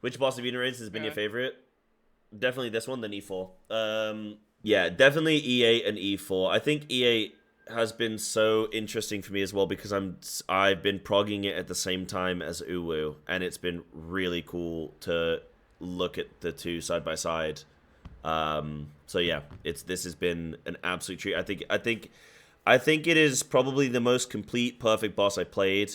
Which boss of Enrage has been your Yeah. favorite? Definitely this one, then E4. Yeah, definitely E8 and E4. I think E8 has been so interesting for me as well because I've been progging it at the same time as Uwu, and it's been really cool to look at the two side by side. So yeah, this has been an absolute treat. I think it is probably the most complete, perfect boss I played.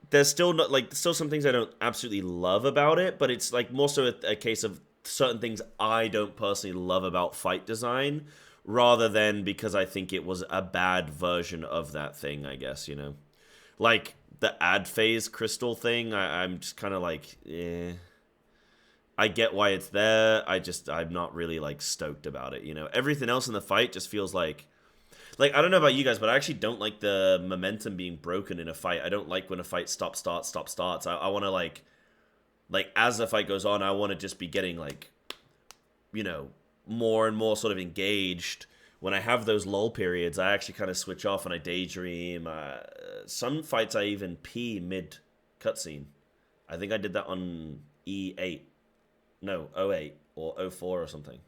There's still not still some things I don't absolutely love about it, but it's like more so a case of certain things I don't personally love about fight design, rather than because I think it was a bad version of that thing. I guess like the ad phase crystal thing. I'm just kind of like, eh. I get why it's there. I'm not really like stoked about it. Everything else in the fight just feels like, I don't know about you guys, but I actually don't like the momentum being broken in a fight. I don't like when a fight stop, start, stop, starts. I want to like as the fight goes on, I want to just be getting more and more sort of engaged. When I have those lull periods, I actually kind of switch off and I daydream. Some fights I even pee mid cutscene. I think I did that on E8. No, O8 or O4 or something.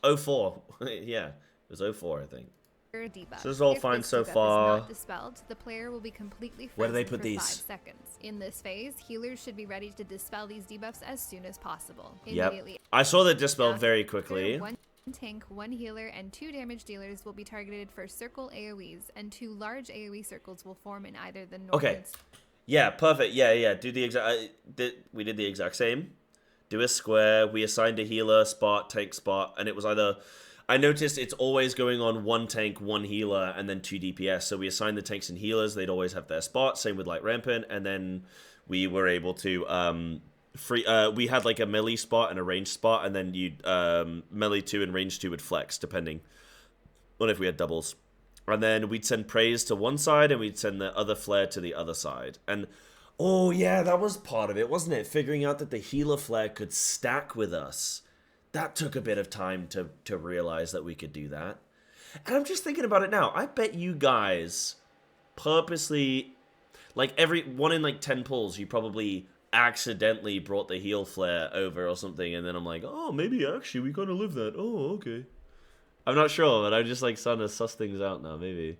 O4. Yeah, it was O4, I think. Debuff. So this is all If fine this so debuff far. is not dispelled, the player will be completely Where do they frozen put for these? 5 seconds. In this phase, healers should be ready to dispel these debuffs as soon as possible. Yep. Immediately I saw that dispelled after, very quickly. 1 tank, 1 healer, and 2 damage dealers will be targeted for circle AoEs, and 2 large AoE circles will form in either the north Okay. Yeah, perfect. Yeah. Do the exact. We did the exact same. Do a square. We assigned a healer spot, tank spot, and it was either. I noticed it's always going on 1 tank, 1 healer, and then 2 DPS. So we assigned the tanks and healers. They'd always have their spot. Same with like Rampant, and then we were able to we had like a melee spot and a range spot, and then you'd melee 2 and range 2 would flex depending on if we had doubles. And then we'd send praise to one side, and we'd send the other flare to the other side. And oh yeah, that was part of it, wasn't it? Figuring out that the healer flare could stack with us. That took a bit of time to realize that we could do that. And I'm just thinking about it now. I bet you guys purposely, like every 1 in like 10 pulls, you probably accidentally brought the heal flare over or something, and then I'm like, oh, maybe actually we gotta live that. Oh, okay. I'm not sure, but I'm just like starting to suss things out now, maybe.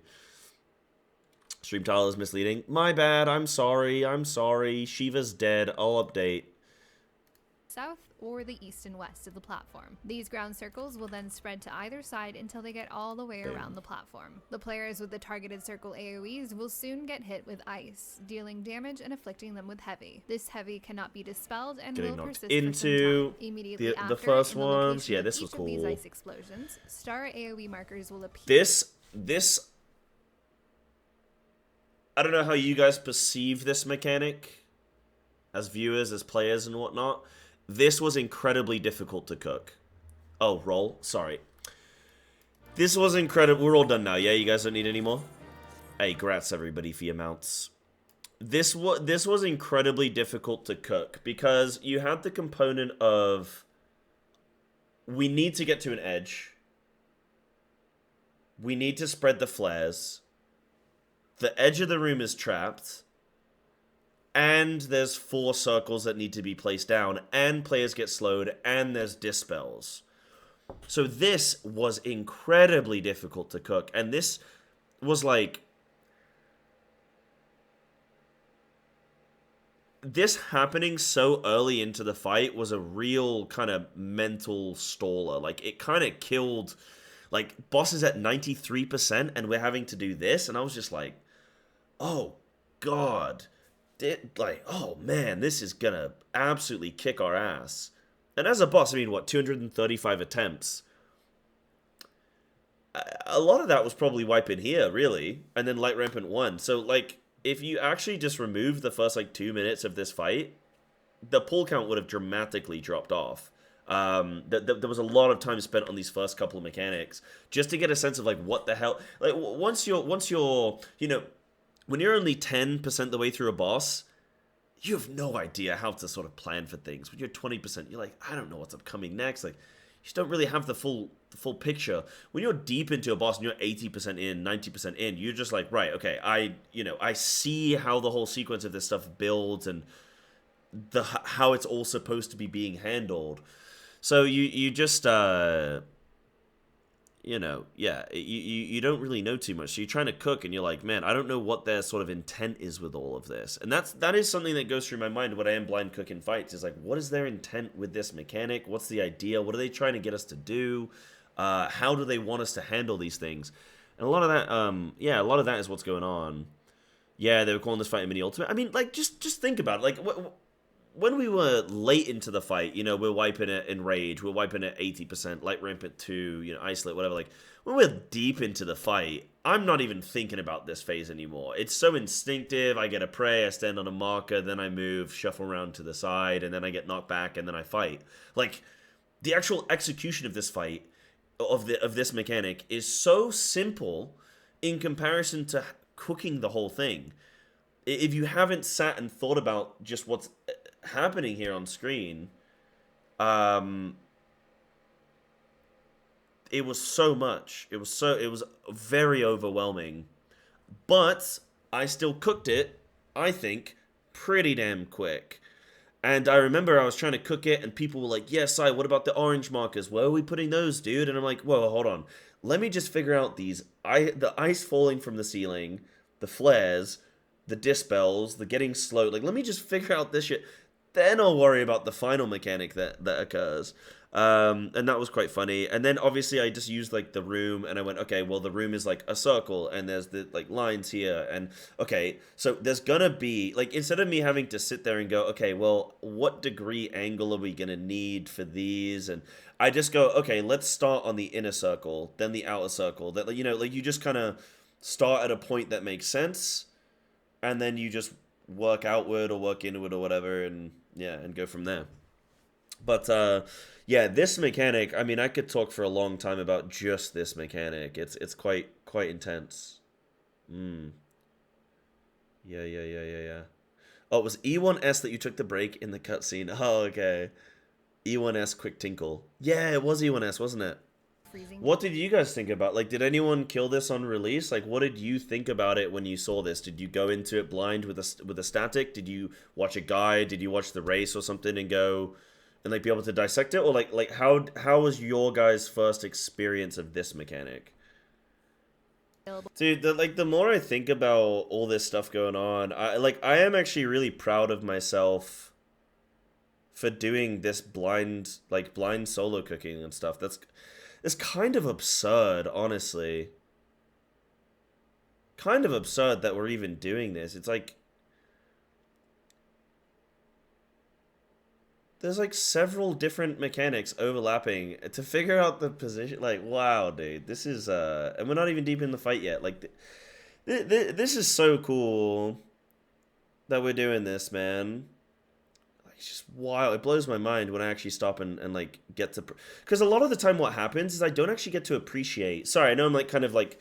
Stream title is misleading. My bad, I'm sorry. Shiva's dead, I'll update. south or the east and west of the platform. These ground circles will then spread to either side until they get all the way around the platform. The players with the targeted circle AoEs will soon get hit with ice, dealing damage and afflicting them with heavy. This heavy cannot be dispelled and Getting will knocked persist into for some time. Immediately the after, first in the ones. location Yeah, of this was each of these cool. ice explosions, star AoE markers will appear. This I don't know how you guys perceive this mechanic as viewers, as players and whatnot. This was incredibly difficult to cook. Oh, roll. Sorry. This was incredible. We're all done now. Yeah, you guys don't need any more? Hey, grats everybody for your mounts. This was incredibly difficult to cook because you had the component of we need to get to an edge. We need to spread the flares. The edge of the room is trapped. And there's 4 circles that need to be placed down, and players get slowed, and there's dispels. So this was incredibly difficult to cook, and this was like... This happening so early into the fight was a real kind of mental staller. Like, it kind of killed... Like, bosses at 93%, and we're having to do this, and I was just like, oh, God... oh man, this is gonna absolutely kick our ass. And as a boss, I mean, what, 235 attempts? A lot of that was probably wiping here, really. And then Light Rampant 1. So, like, if you actually just remove the first, 2 minutes of this fight, the pull count would have dramatically dropped off. There was a lot of time spent on these first couple of mechanics just to get a sense of, what the hell... Like, once you're, when you're only 10% the way through a boss, you have no idea how to sort of plan for things. When you're 20%, you're like, I don't know what's upcoming next. Like, you just don't really have the full picture. When you're deep into a boss and you're 80% in, 90% in, you're just like, right, okay, I see how the whole sequence of this stuff builds, and how it's all supposed to be being handled. So you just you know, yeah, you don't really know too much. So you're trying to cook, and you're like, man, I don't know what their sort of intent is with all of this. And that is something that goes through my mind when I am blind cooking fights. Is like, what is their intent with this mechanic? What's the idea? What are they trying to get us to do? How do they want us to handle these things? And a lot of that, yeah, a lot of that is what's going on. Yeah, they were calling this fight a mini ultimate. I mean, like, just think about it. Like, when we were late into the fight, you know, we're wiping it enrage, we're wiping it 80%, light rampant 2, you know, icelet, whatever. Like, when we're deep into the fight, I'm not even thinking about this phase anymore. It's so instinctive. I get a prey, I stand on a marker, then I move, shuffle around to the side, and then I get knocked back, and then I fight. Like, the actual execution of this fight, of this mechanic, is so simple in comparison to cooking the whole thing. If you haven't sat and thought about just what's happening here on screen, it was so much. It was very overwhelming. But I still cooked it, I think, pretty damn quick. And I remember I was trying to cook it, and people were like, yes, what about the orange markers? Where are we putting those, dude? And I'm like, whoa, hold on. Let me just figure out the ice falling from the ceiling, the flares, the dispels, the getting slow. Like, let me just figure out this shit. Then I'll worry about the final mechanic that occurs. And that was quite funny. And then obviously I just used like the room, and I went, okay, well the room is like a circle, and there's the like lines here, and okay, so there's gonna be like, instead of me having to sit there and go, okay, well what degree angle are we gonna need for these, and I just go, okay, let's start on the inner circle, then the outer circle. That, you know, like you just kind of start at a point that makes sense, and then you just work outward or work inward or whatever, and yeah, and go from there. But yeah, this mechanic, I mean, I could talk for a long time about just this mechanic. It's quite intense. Yeah. Oh, it was E1S that you took the break in the cutscene. Oh, okay. E1S quick tinkle. Yeah, it was E1S, wasn't it? Freezing. What did you guys think about? Like, did anyone kill this on release? Like, what did you think about it when you saw this? Did you go into it blind with a static? Did you watch a guide? Did you watch the race or something and go and like be able to dissect it? Or like how was your guys' first experience of this mechanic? Dude, the more I think about all this stuff going on, I am actually really proud of myself for doing this blind solo cooking and stuff. It's kind of absurd, honestly. Kind of absurd that we're even doing this. It's like, there's like several different mechanics overlapping to figure out the position. Like, wow, dude, this is and we're not even deep in the fight yet. Like, this is so cool that we're doing this, man. It's just wild. It blows my mind when I actually stop and like get to, because a lot of the time what happens is I don't actually get to appreciate. Sorry, I know I'm like kind of like,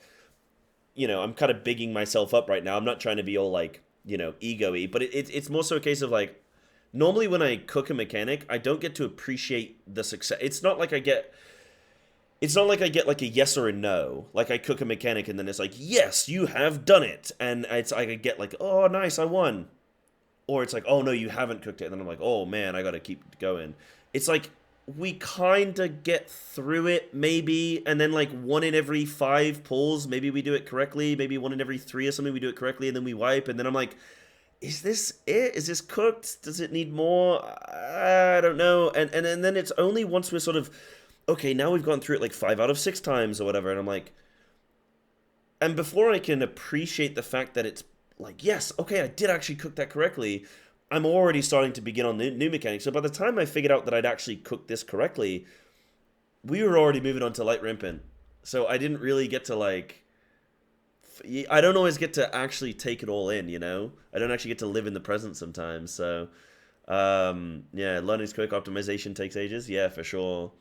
you know, I'm kind of bigging myself up right now. I'm not trying to be all like, you know, ego-y, but it's more so a case of like, normally when I cook a mechanic, I don't get to appreciate the success. It's not like I get like a yes or a no. Like I cook a mechanic and then it's like, yes, you have done it, and it's like I get like, oh nice, I won. Or it's like, oh no, you haven't cooked it. And then I'm like, oh man, I gotta keep going. It's like, we kinda get through it, maybe, and then like 1 in every 5 pulls, maybe we do it correctly, maybe 1 in every 3 or something, we do it correctly, and then we wipe, and then I'm like, is this it? Is this cooked? Does it need more? I don't know. And then it's only once we're sort of, okay, now we've gone through it like 5 out of 6 times or whatever, and I'm like, and before I can appreciate the fact that it's like, yes, okay, I did actually cook that correctly, I'm already starting to begin on the new mechanics. So by the time I figured out that I'd actually cooked this correctly, we were already moving on to light rampant. So I didn't really get to like, I don't always get to actually take it all in, you know? I don't actually get to live in the present sometimes. So yeah, learning's quick, optimization takes ages. Yeah, for sure.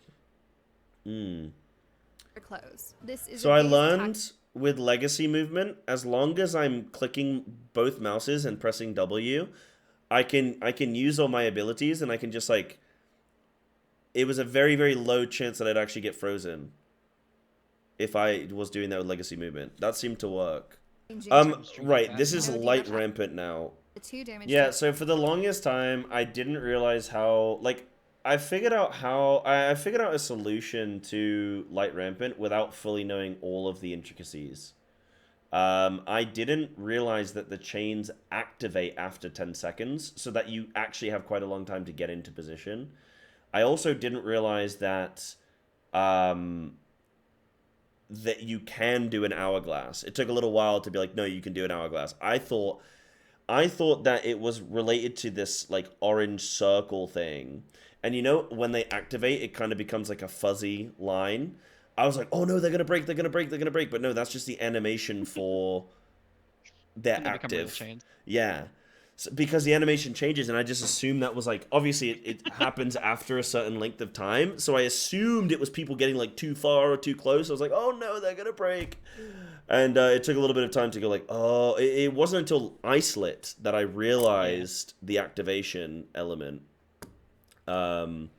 Close. This is so I learned with legacy movement, as long as I'm clicking both mouses and pressing W, I can use all my abilities, and I can just like, it was a very, very low chance that I'd actually get frozen if I was doing that with legacy movement. That seemed to work. Right, this is light rampant now. The 2 damage. Yeah, so for the longest time, I didn't realize how, like, I figured out I figured out a solution to Light Rampant without fully knowing all of the intricacies. I didn't realize that the chains activate after 10 seconds, so that you actually have quite a long time to get into position. I also didn't realize that that you can do an hourglass. It took a little while to be like, no, you can do an hourglass. I thought that it was related to this like orange circle thing. And you know, when they activate, it kind of becomes like a fuzzy line. I was like, oh no, they're gonna break, they're gonna break, they're gonna break. But no, that's just the animation for they're When they become real active. chains. Yeah. So, because the animation changes, and I just assumed that was like, obviously it happens after a certain length of time, so I assumed it was people getting like too far or too close. I was like, oh no, they're gonna break. And it took a little bit of time to go like, oh, it wasn't until icelet that I realized the activation element. And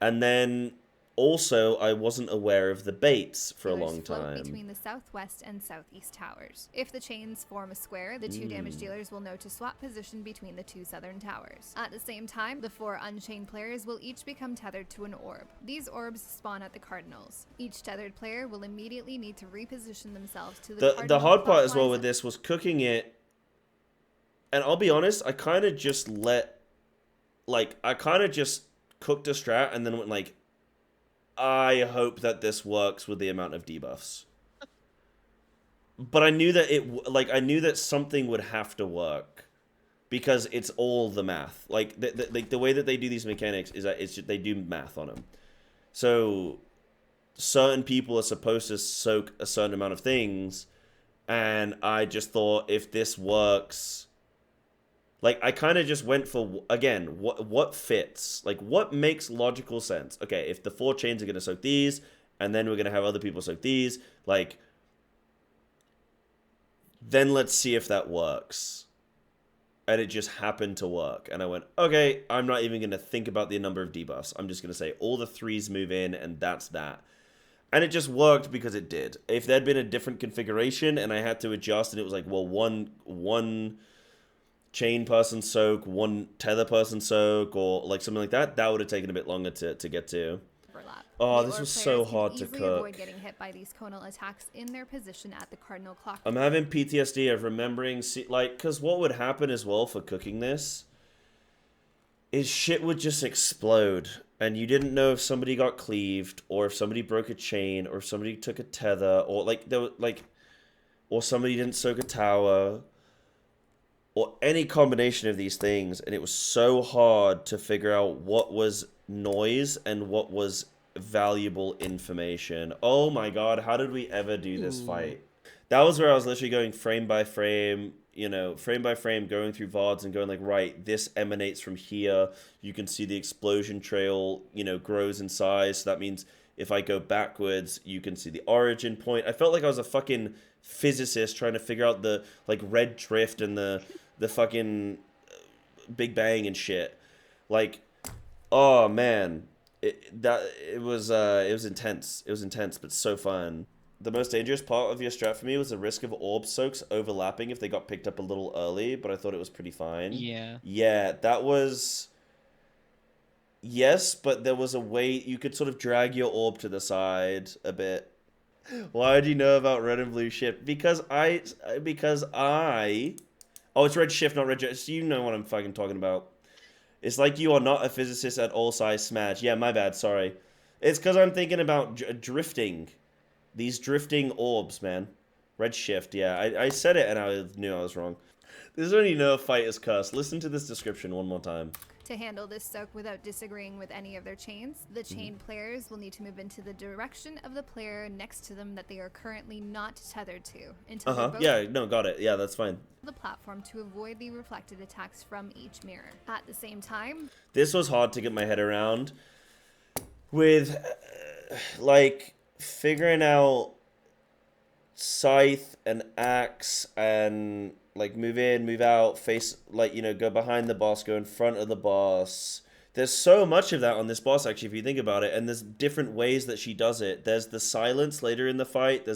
then also I wasn't aware of the baits for a long float time. between the southwest and southeast towers. If the chains form a square, the 2 damage dealers will know to swap position between the 2 southern towers. At the same time, the 4 unchained players will each become tethered to an orb. These orbs spawn at the cardinals. Each tethered player will immediately need to reposition themselves to The hard part as well with this was cooking it, and I'll be honest, I kind of just cooked a strat and then went like, I hope that this works with the amount of debuffs. But I knew that I knew that something would have to work because it's all the math. Like the way that they do these mechanics is that they do math on them. So certain people are supposed to soak a certain amount of things, and I just thought if this works. Like, I kind of just went for, again, what fits? Like, what makes logical sense? Okay, if the 4 chains are going to soak these, and then we're going to have other people soak these, like, then let's see if that works. And it just happened to work. And I went, okay, I'm not even going to think about the number of debuffs. I'm just going to say all the 3s move in, and that's that. And it just worked because it did. If there'd been a different configuration, and I had to adjust, and it was like, well, one chain person soak, 1 tether person soak, or like something like that, that would have taken a bit longer to get to. Oh, this was so hard to cook. Avoid getting hit by these conal attacks in their position at the cardinal clock. I'm having PTSD of remembering, because what would happen as well for cooking this is shit would just explode, and you didn't know if somebody got cleaved, or if somebody broke a chain, or if somebody took a tether, or or somebody didn't soak a tower, or any combination of these things, and it was so hard to figure out what was noise and what was valuable information. Oh my god, how did we ever do this fight? That was where I was literally going frame by frame, frame by frame, going through VODs and going like, right, this emanates from here. You can see the explosion trail, grows in size, so that means if I go backwards, you can see the origin point. I felt like I was a fucking physicist trying to figure out the, red drift and the fucking Big Bang and shit. Like, oh man, it was intense. It was intense, but so fun. The most dangerous part of your strat for me was the risk of orb soaks overlapping if they got picked up a little early, but I thought it was pretty fine. Yeah, that was. Yes, but there was a way you could sort of drag your orb to the side a bit. Why do you know about red and blue shift? Because I. Oh, it's red shift, not red shift. You know what I'm fucking talking about. It's like you are not a physicist at all size smash. Yeah, my bad, sorry. It's because I'm thinking about drifting. These drifting orbs, man. Red shift, yeah. I said it and I knew I was wrong. This is when you know a fight is cursed. Listen to this description one more time. To handle this soak without disagreeing with any of their chains, the chained players will need to move into the direction of the player next to them that they are currently not tethered to. Until yeah, no, got it. Yeah, that's fine. The platform to avoid the reflected attacks from each mirror. At the same time, this was hard to get my head around with, figuring out scythe and axe and move in, move out, face, go behind the boss, go in front of the boss. There's so much of that on this boss, actually, if you think about it, and there's different ways that she does it. There's the silence later in the fight.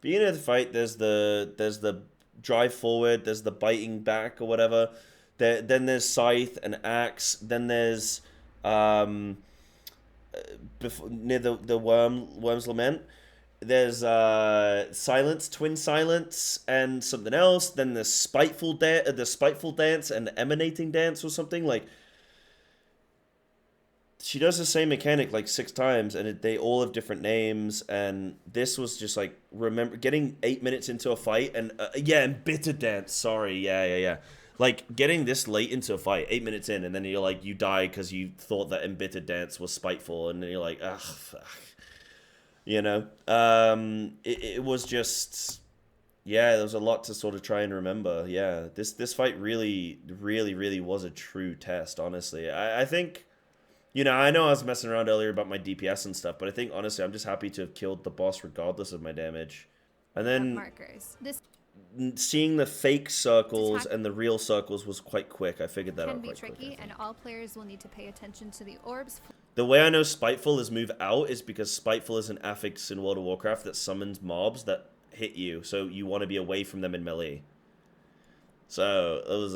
Beginning of the fight, there's the drive forward. There's the biting back or whatever. Then there's scythe and axe. Then there's near the worm's lament. There's silence, twin silence, and something else. Then there's spiteful dance and emanating dance or something like. She does the same mechanic like 6 times, and they all have different names. And this was just like remember getting 8 minutes into a fight, and and bitter dance. Sorry, yeah. Like getting this late into a fight, 8 minutes in, and then you're like you die because you thought that embittered dance was spiteful, and then you're like, ugh, fuck. You know, it was just, yeah, there was a lot to sort of try and remember. Yeah, this fight really was a true test, honestly. I think, you know, I know I was messing around earlier about my DPS and stuff, but I think, honestly, I'm just happy to have killed the boss regardless of my damage. And then markers. seeing the fake circles and the real circles was quite quick. I figured that out quite quick. Can be tricky, and all players will need to pay attention to the orbs. The way I know Spiteful is move out is because Spiteful is an affix in World of Warcraft that summons mobs that hit you, so you want to be away from them in melee. So, it was,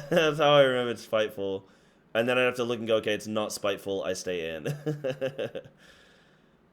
that's how I remembered Spiteful. And then I'd have to look and go, okay, it's not Spiteful, I stay in.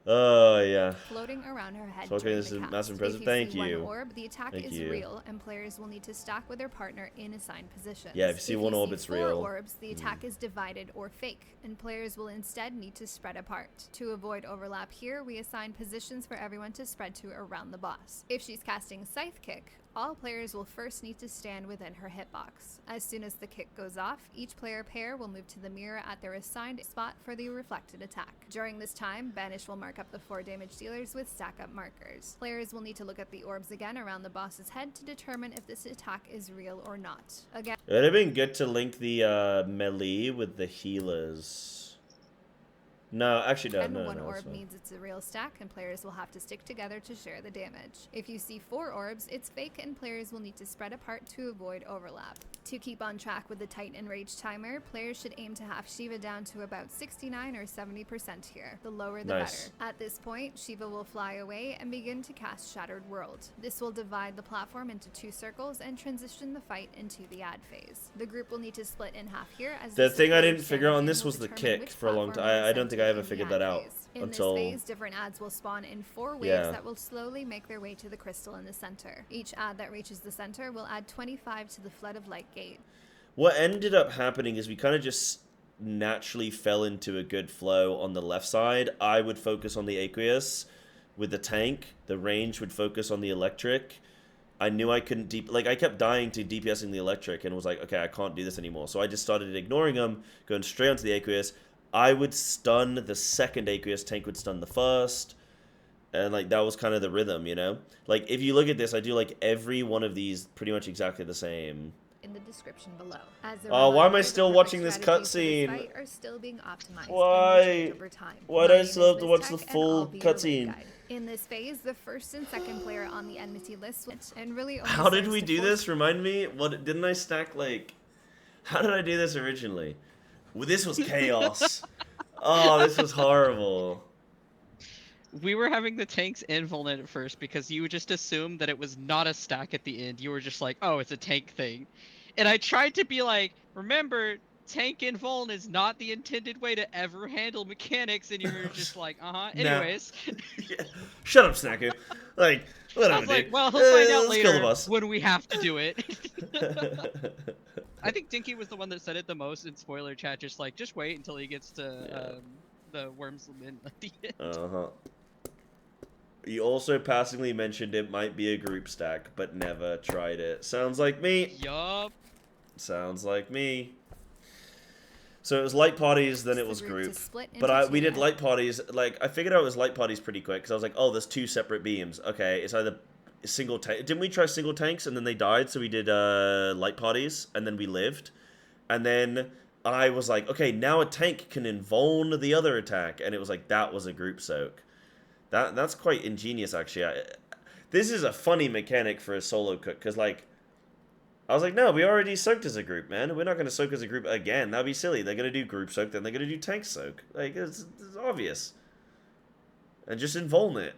Oh, yeah. Floating around her head. So, okay, this is massive impressive. Thank you. One orb, the attack is real, and players will need to stack with their partner in assigned positions. Yeah, if you see one orb, it's real. 4 orbs, the attack is divided or fake, and players will instead need to spread apart. To avoid overlap here, we assign positions for everyone to spread to around the boss. If she's casting Scythe Kick, all players will first need to stand within her hitbox. As soon as the kick goes off, each player pair will move to the mirror at their assigned spot for the reflected attack. During this time, Banish will mark up the 4 damage dealers with stack-up markers. Players will need to look at the orbs again around the boss's head to determine if this attack is real or not. Again, it would have been good to link the melee with the healers. No, actually, no. One orb means it's a real stack, and players will have to stick together to share the damage. If you see 4 orbs, it's fake, and players will need to spread apart to avoid overlap. To keep on track with the tight enrage timer, players should aim to have Shiva down to about 69 or 70% here. The lower the better. At this point, Shiva will fly away and begin to cast Shattered World. This will divide the platform into 2 circles and transition the fight into the ad phase. The group will need to split in half here. As the thing I didn't figure out on this was the kick for a long time. I don't think I ever figured that out until... In this phase, different ads will spawn in 4 waves that will slowly make their way to the crystal in the center. Each ad that reaches the center will add 25 to the Flood of Light gate. What ended up happening is we kind of just naturally fell into a good flow on the left side. I would focus on the aqueous with the tank. The range would focus on the electric. I knew I couldn't I kept dying to DPSing the electric and was like, okay, I can't do this anymore. So I just started ignoring them, going straight onto the aqueous. I would stun the second aqueous, tank would stun the first. And, like, that was kind of the rhythm, you know? Like, if you look at this, I do, like, every one of these pretty much exactly the same. In the description below. Why am I still watching this cutscene? Why? Why do I still have to watch the full cutscene? In this phase, the first and second player on the enmity list and really only how did we do this? Remind me? What didn't I stack, like... How did I do this originally? Well, this was chaos. Oh, this was horrible. We were having the tanks invuln at first because you would just assume that it was not a stack at the end. You were just like, oh, it's a tank thing. And I tried to be like, remember, tank invuln is not the intended way to ever handle mechanics, and you were just like, anyways. Yeah. Shut up, Snaku. Like, whatever, I was like, dude. well, he'll find out kill the later boss. when we have to do it. I think Dinky was the one that said it the most in spoiler chat, just wait until he gets to the worm's lament at the end. Uh-huh. You also passingly mentioned it might be a group stack, but never tried it. Sounds like me. Yup. Sounds like me. So it was light parties, then it was group. But we did light parties. Like, I figured out it was light parties pretty quick, because I was like, oh, there's 2 separate beams. Okay, it's either single tank. Didn't we try single tanks, and then they died, so we did light parties, and then we lived. And then I was like, okay, now a tank can invuln the other attack. And it was like, that was a group soak. That's quite ingenious, actually. This is a funny mechanic for a solo cook, because, like, I was like, no, we already soaked as a group, man. We're not going to soak as a group again. That'd be silly. They're going to do group soak, then they're going to do tank soak. Like, it's obvious. And just invuln it.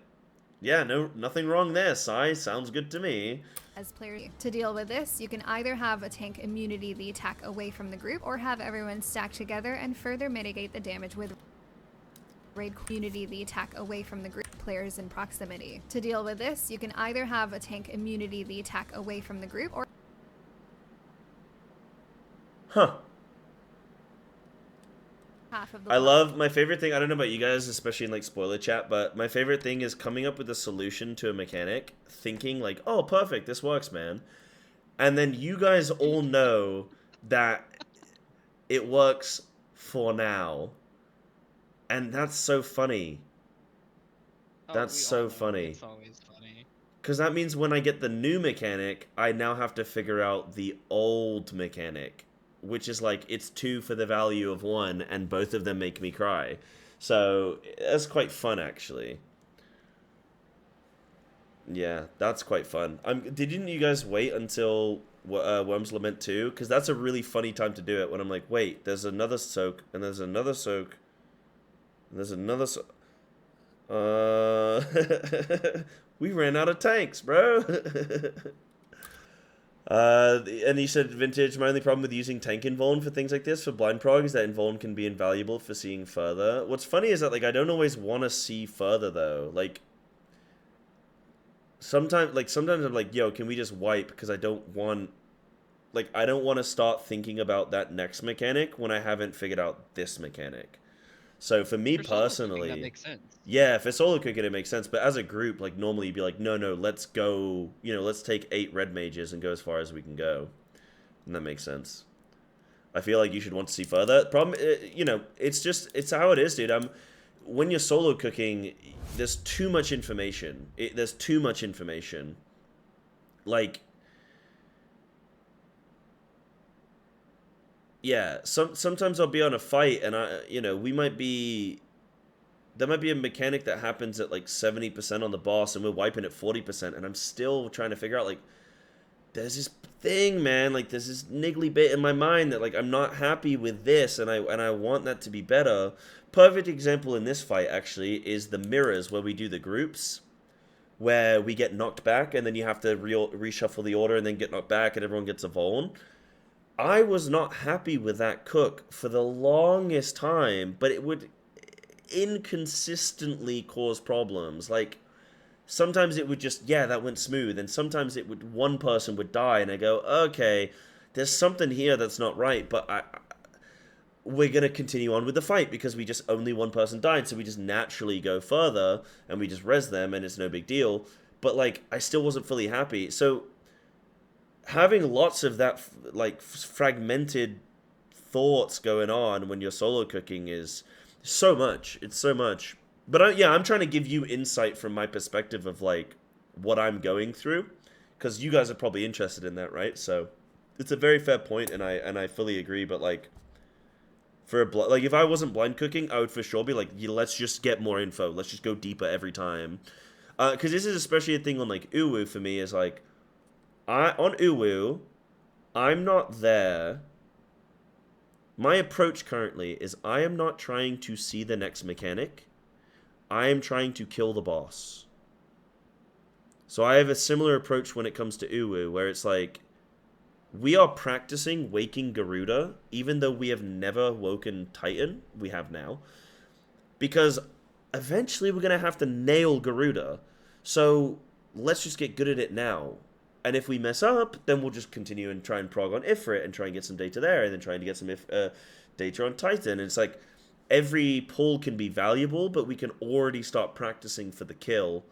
Yeah, no, nothing wrong there, Psy. Sounds good to me. As players. To deal with this, you can either have a tank immunity the attack away from the group, or have everyone stack together and further mitigate the damage with raid immunity the attack away from the group players in proximity. To deal with this, you can either have a tank immunity the attack away from the group, or Huh. half of the I love, my favorite thing, I don't know about you guys, especially in like spoiler chat, but my favorite thing is coming up with a solution to a mechanic, thinking like, oh, perfect, this works, man. And then you guys all know that it works for now. And that's so funny. That's so funny. It's always funny. Because that means when I get the new mechanic, I now have to figure out the old mechanic. Which is like, it's 2 for the value of 1, and both of them make me cry. So, that's quite fun, actually. Yeah, that's quite fun. Didn't you guys wait until Worm's Lament 2? Because that's a really funny time to do it, when I'm like, wait, there's another soak, and there's another soak, and there's another soak. We ran out of tanks, bro. And he said, Vintage, my only problem with using tank invuln for things like this, for blind prog, is that invuln can be invaluable for seeing further. What's funny is that, like, I don't always want to see further, though. Like, sometimes I'm like, yo, can we just wipe? Because I don't want to start thinking about that next mechanic when I haven't figured out this mechanic. So for me personally, that makes sense. Yeah, for solo cooking it makes sense, but as a group, like normally you'd be like, no, let's go, let's take 8 red mages and go as far as we can go, and that makes sense. I feel like you should want to see further. Problem, it's how it is, dude. When you're solo cooking, there's too much information. There's too much information. Like, yeah, sometimes I'll be on a fight and there might be a mechanic that happens at like 70% on the boss and we're wiping at 40% and I'm still trying to figure out, like, there's this thing, man, like there's this niggly bit in my mind that, like, I'm not happy with this and I want that to be better. Perfect example in this fight actually is the mirrors where we do the groups, where we get knocked back and then you have to reshuffle the order and then get knocked back and everyone gets a vuln. I was not happy with that cook for the longest time, but it would inconsistently cause problems. Like, sometimes it would just, yeah, that went smooth, and sometimes it would, one person would die, and I go, okay, there's something here that's not right, but we're gonna continue on with the fight because we just only one person died, so we just naturally go further and we just res them, and it's no big deal. But like, I still wasn't fully happy, so having lots of that, like, fragmented thoughts going on when you're solo cooking is so much. It's so much. But yeah, I'm trying to give you insight from my perspective of, like, what I'm going through, because you guys are probably interested in that, right? So it's a very fair point, and I fully agree. But like, like, if I wasn't blind cooking, I would for sure be like, yeah, let's just get more info. Let's just go deeper every time. Because this is especially a thing on, like, Uwu for me, is like, on Uwu, I'm not there. My approach currently is I am not trying to see the next mechanic. I am trying to kill the boss. So I have a similar approach when it comes to Uwu, where it's like, we are practicing waking Garuda, even though we have never woken Titan. We have now. Because eventually we're going to have to nail Garuda. So let's just get good at it now. And if we mess up, then we'll just continue and try and prog on Ifrit and try and get some data there, and then trying to get some data on Titan. And it's like, every pull can be valuable, but we can already start practicing for the kill,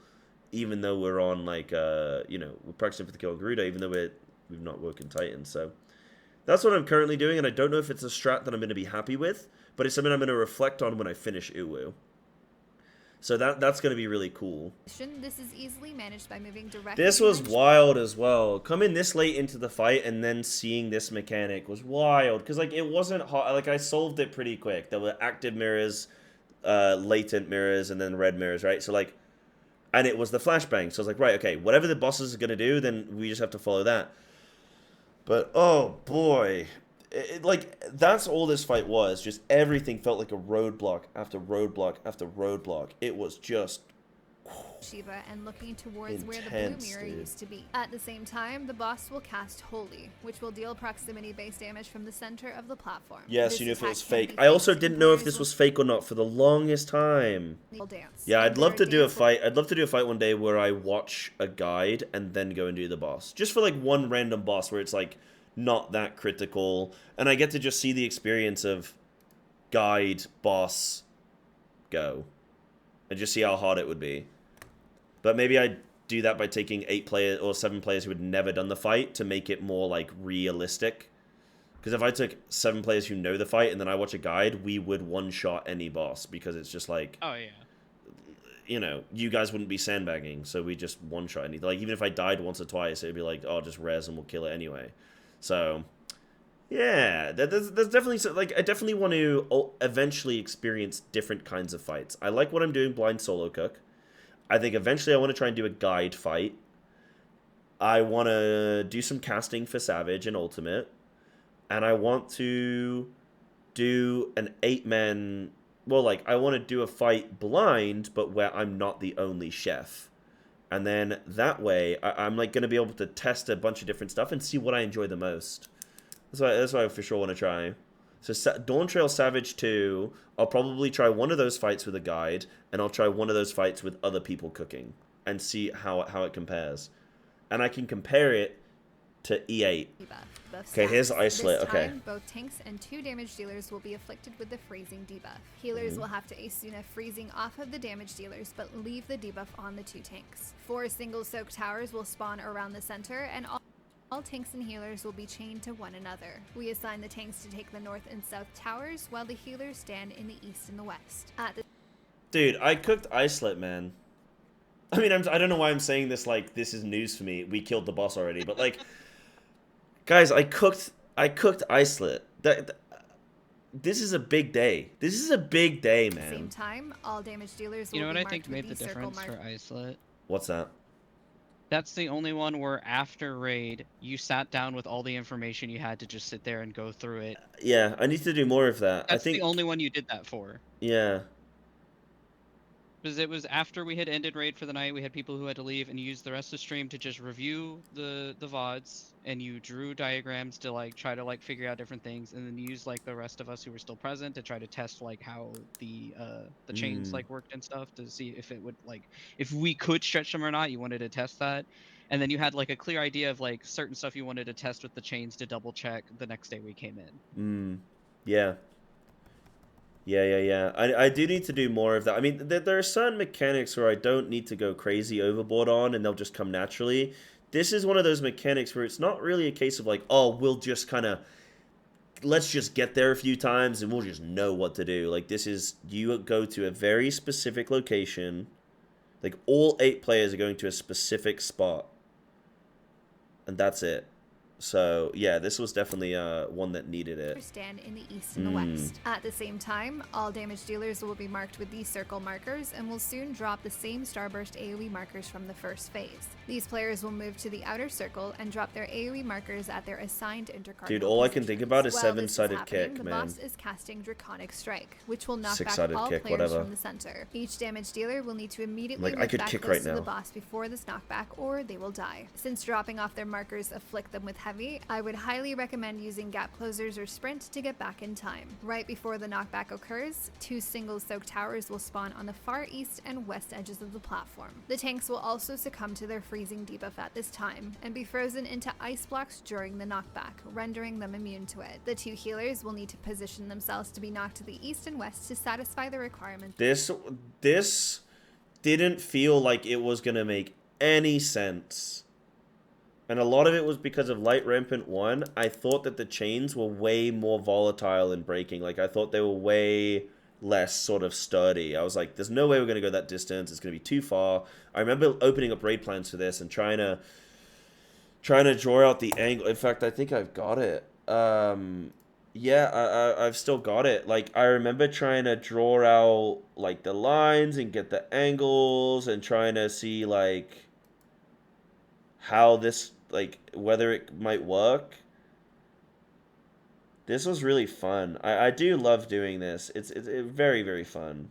even though we're on, like, we're practicing for the kill on Garuda, even though we've not woken Titan. So that's what I'm currently doing, and I don't know if it's a strat that I'm going to be happy with, but it's something I'm going to reflect on when I finish Uwu. So that's going to be really cool. This is easily managed by moving directly. This was wild as well. Coming this late into the fight and then seeing this mechanic was wild. Because, like, it wasn't hot. Like, I solved it pretty quick. There were active mirrors, latent mirrors, and then red mirrors, right? So, like, and it was the flashbang. So I was like, right, okay, whatever the bosses are going to do, then we just have to follow that. But, oh, boy. Like, that's all this fight was. Just everything felt like a roadblock after roadblock after roadblock. It was just Shiva and looking towards where the Intense, blue mirror dude. used to be. At the same time, the boss will cast Holy, which will deal proximity-based damage from the center of the platform. Yes, This you knew if it attack was can fake. be I also fixed, and didn't know if players this will was fake or not for the longest time. dance. Yeah, And I'd love their to do a dance will fight. I'd love to do a fight one day where I watch a guide and then go and do the boss. Just for like one random boss where it's like not that critical, and I get to just see the experience of guide, boss, go, and just see how hard it would be. But maybe I'd do that by taking 8 players or 7 players who had never done the fight to make it more like realistic. Because if I took 7 players who know the fight and then I watch a guide, we would one-shot any boss, because it's just like, Oh yeah. you know, you guys wouldn't be sandbagging, so we just one-shot anything. Like, even if I died once or twice, it'd be like, oh, just res and we'll kill it anyway. So, yeah, there's definitely, like, I definitely want to eventually experience different kinds of fights. I like what I'm doing blind solo cook. I think eventually I want to try and do a guide fight. I want to do some casting for Savage and Ultimate. And I want to do an 8-man... Well, like, I want to do a fight blind, but where I'm not the only chef. And then that way, I'm like going to be able to test a bunch of different stuff and see what I enjoy the most. That's what I for sure want to try. So Dawn Trail Savage 2, I'll probably try one of those fights with a guide, and I'll try one of those fights with other people cooking, and see how it compares. And I can compare it to E8. Okay, here's icelet. Okay. Time, both tanks and 2 damage dealers will be afflicted with the freezing debuff. Healers will have to Asuna freezing off of the damage dealers, but leave the debuff on the 2 tanks. 4 single soak towers will spawn around the center, and all tanks and healers will be chained to one another. We assign the tanks to take the north and south towers, while the healers stand in the east and the west. Dude, I cooked icelet, man. I mean, I don't know why I'm saying this like this is news for me. We killed the boss already, but like, guys, I cooked icelet. This is a big day. This is a big day, man. At the same time, all damage dealers will You know be what I marked think with made the these circle difference for icelet? What's that? That's the only one where after raid, you sat down with all the information you had to just sit there and go through it. Yeah, I need to do more of that. That's I think the only one you did that for. Yeah. Because it was after we had ended raid for the night, we had people who had to leave, and you used the rest of the stream to just review the VODs, and you drew diagrams to like try to like figure out different things, and then you used like the rest of us who were still present to try to test like how the chains like worked and stuff to see if it would like if we could stretch them or not. You wanted to test that, and then you had like a clear idea of like certain stuff you wanted to test with the chains to double check the next day we came in. Yeah. Yeah. I do need to do more of that. I mean, there are certain mechanics where I don't need to go crazy overboard on, and they'll just come naturally. This is one of those mechanics where it's not really a case of like, oh, we'll just kind of... Let's just get there a few times, and we'll just know what to do. Like, this is... You go to a very specific location. Like, all 8 players are going to a specific spot. And that's it. So, yeah, this was definitely one that needed it. Stand in the east and the west. At the same time, all damage dealers will be marked with these circle markers and will soon drop the same starburst AoE markers from the first phase. These players will move to the outer circle and drop their AoE markers at their assigned intercardinal Dude, all I can think about is While this 7-sided happening, kick, the man. boss is casting Draconic Strike, which will knock back 6-sided all kick, players whatever. from the center. Each damage dealer will need to immediately Like, I move could back kick close right to the now. boss before this knockback, or they will die. Since dropping off their markers afflict them with heavy, I would highly recommend using gap closers or sprint to get back in time. Right before the knockback occurs, 2 single soak towers will spawn on the far east and west edges of the platform. The tanks will also succumb to their freezing debuff at this time and be frozen into ice blocks during the knockback, rendering them immune to it. The 2 healers will need to position themselves to be knocked to the east and west to satisfy the requirement. This didn't feel like it was going to make any sense. And a lot of it was because of Light Rampant 1. I thought that the chains were way more volatile in breaking. Like, I thought they were way less sort of sturdy. I was like, there's no way we're going to go that distance. It's going to be too far. I remember opening up raid plans for this and trying to draw out the angle. In fact, I think I've got it. Yeah, I've still got it. Like, I remember trying to draw out, like, the lines and get the angles and trying to see, like, how this, like, whether it might work. This was really fun. I do love doing this. It's very, very fun.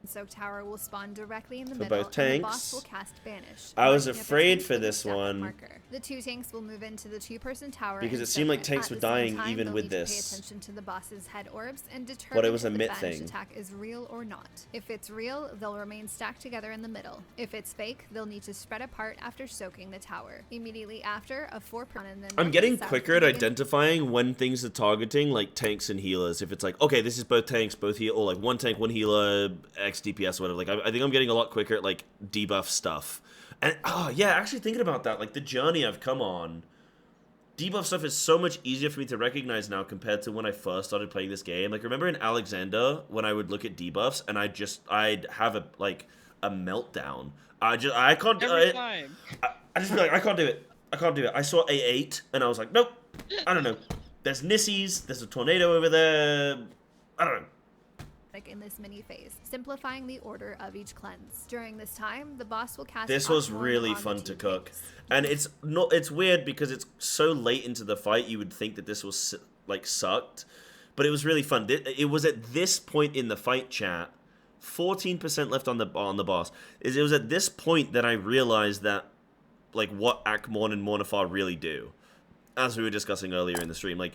Soak Tower will spawn directly in the For middle, both and the boss tanks. will cast Banish. I was marking up a afraid tank for with a this step-up one. marker. The 2 tanks will move into the 2-person tower Because and it seemed like soak tanks At were the same dying time, even they'll with need to pay this. attention to the boss's head orbs and What it determine was if a the myth Banish thing. attack is real or not. If it's real, they'll remain stacked together in the middle. If it's fake, they'll need to spread apart after soaking the tower. Immediately after, a 4-person and then I'm north getting and south quicker will at begin identifying when things are targeting like tanks and healers. If it's like, okay, this is both tanks, both heal, or like one tank, one healer, X DPS, whatever. Like I think I'm getting a lot quicker at like debuff stuff. And oh yeah, actually thinking about that, like the journey I've come on, debuff stuff is so much easier for me to recognize now compared to when I first started playing this game. Like remember in Alexander when I would look at debuffs and I'd have a meltdown. I can't do Every it. time. I just be like, I can't do it. I can't do it. I saw E8 and I was like, nope. I don't know. There's Nissies. There's a tornado over there. I don't know. in this mini phase, simplifying the order of each cleanse. During this time, the boss will cast. This was Oxmorn really on the fun 2 to cook, tanks. and it's weird because it's so late into the fight. You would think that this was like sucked, but it was really fun. It was at this point in the fight, chat. 14% left on the boss. It was at this point that I realized that like what Akmorn and Mornifar really do, as we were discussing earlier in the stream. Like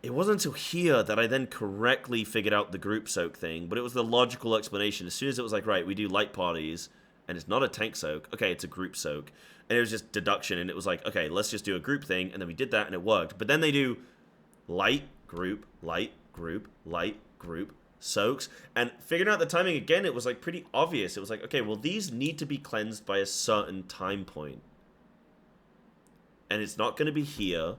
it wasn't until here that I then correctly figured out the group soak thing, but it was the logical explanation. As soon as it was like, right, we do light parties, and it's not a tank soak. Okay, it's a group soak. And it was just deduction, and it was like, okay, let's just do a group thing, and then we did that, and it worked. But then they do light, group, light, group, light, group, soaks. And figuring out the timing again, it was like pretty obvious. It was like, okay, well, these need to be cleansed by a certain time point. And it's not going to be here.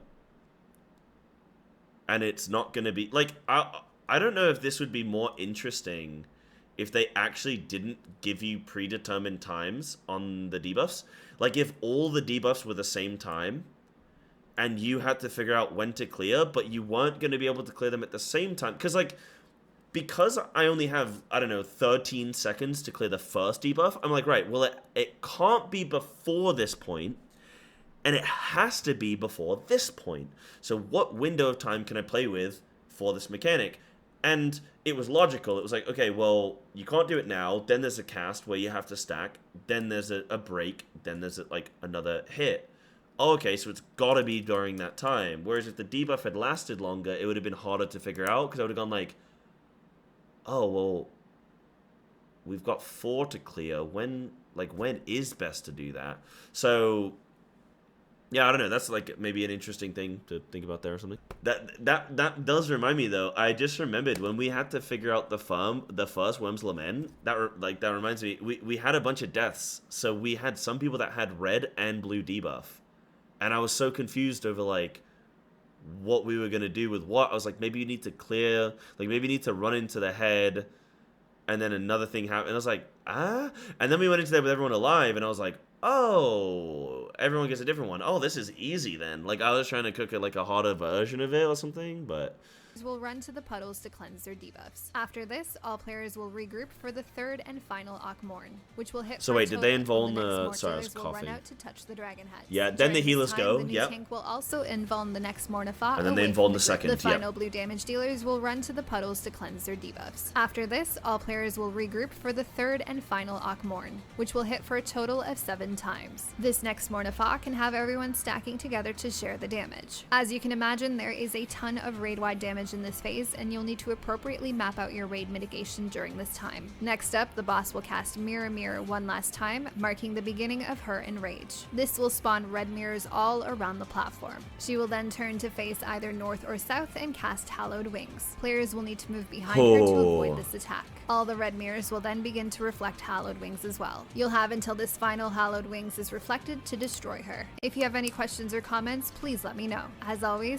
And it's not going to be... Like, I don't know if this would be more interesting if they actually didn't give you predetermined times on the debuffs. Like, if all the debuffs were the same time, and you had to figure out when to clear, but you weren't going to be able to clear them at the same time. Because I only have, I don't know, 13 seconds to clear the first debuff, I'm like, right, well, it can't be before this point, and it has to be before this point. So what window of time can I play with for this mechanic? And it was logical. It was like, okay, well, you can't do it now. Then there's a cast where you have to stack. Then there's a break. Then there's like another hit. Oh, okay, so it's got to be during that time. Whereas if the debuff had lasted longer, it would have been harder to figure out, because I would have gone like, oh, well, we've got 4 to clear. When is best to do that? So... yeah, I don't know. That's like maybe an interesting thing to think about there or something. That does remind me though. I just remembered when we had to figure out the first Worm's Lament. That reminds me. We had a bunch of deaths, so we had some people that had red and blue debuff, and I was so confused over like what we were gonna do with what. I was like, maybe you need to clear. Like maybe you need to run into the head, and then another thing happened. And I was like, and then we went into there with everyone alive, and I was like, oh, everyone gets a different one. Oh, this is easy then. Like I was trying to cook a harder version of it or something, but will run to the puddles to cleanse their debuffs. After this, all players will regroup for the third and final Akmorn, which will hit. So for a wait, did they total. invuln The the? next Sorry, I was mortars will coughing. run out to touch the dragon heads. Yeah, then During the this healers time, go. The new Yep. tank will also invuln the next Mornifat. And then they away invuln from the group. second, The final yep. blue damage dealers will run to the puddles to cleanse their debuffs. After this, all players will regroup for the third and final Akmorn, which will hit for a total of 7 times. This next Mornifat can have everyone stacking together to share the damage. As you can imagine, there is a ton of raid-wide damage in this phase, and you'll need to appropriately map out your raid mitigation during this time. Next up, the boss will cast Mirror Mirror one last time, marking the beginning of her enrage. This will spawn red mirrors all around the platform. She will then turn to face either north or south and cast Hallowed Wings. Players will need to move behind her to avoid this attack. All the red mirrors will then begin to reflect Hallowed Wings as well. You'll have until this final Hallowed Wings is reflected to destroy her. If you have any questions or comments, please let me know. As always,